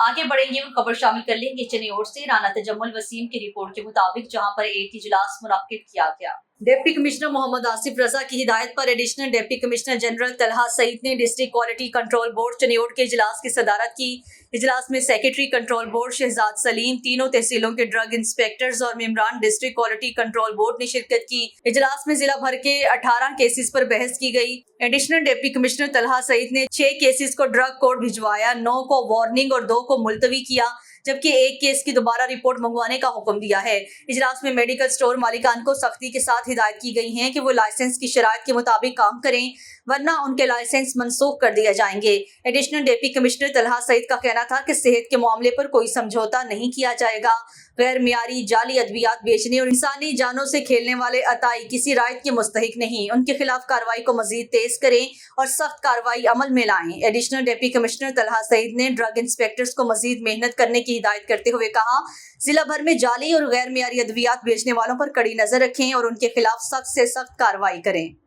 आगे बढ़ेंगे और खबर शामिल कर लेंगे चनियोर से। राना तजम्मुल वसीम की रिपोर्ट के मुताबिक जहां पर एक इजलास मुनक्किद किया गया, डिप्टी कमिश्नर मोहम्मद आसिफ रजा की हिदायत पर additional deputy commissioner general Talha Saeed ने district quality control board Chiniot के इजलास की सदारत की। इजलास में secretary control board Shahzad Saleem, तीनों तहसीलों के ड्रग इंस्पेक्टर्स और मेम्बरान डिस्ट्रिक्ट क्वालिटी कंट्रोल बोर्ड ने शिरकत की। इजलास में जिला भर के 18 केसेस पर बहस की गई। Additional deputy commissioner Talha Saeed ने 6 केसेस को ड्रग कोर्ट भिजवाया, 9 को वार्निंग और 2 को मुलतवी किया, जबकि 1 केस की दोबारा रिपोर्ट मंगवाने का हुक्म दिया है। इजलास में मेडिकल स्टोर मालिकान को सख्ती के साथ हिदायत की गई है कि वो लाइसेंस की शराइत के मुताबिक काम करें, वरना उनके लाइसेंस मनसूख कर दिए जाएंगे। Additional deputy commissioner Talha Saeed का कहना था कि सेहत के मामले पर कोई समझौता नहीं किया जाएगा। गैर मियारी जाली अद्वियात बेचने और इंसानी जानों से खेलने वाले अताई किसी रायत के मुस्तहिक नहीं। उनके खिलाफ कार्रवाई को मजीद तेज करें और सख्त कार्रवाई अमल में लाएं। Additional deputy commissioner Talha Saeed ने ड्रग इंस्पेक्टर्स को मजीद मेहनत करने की हिदायत करते हुए कहा, जिला भर में जाली और गैर मियारी अद्वियात बेचने वालों पर कड़ी नजर रखें और उनके खिलाफ सख्त से सख्त कार्रवाई करें।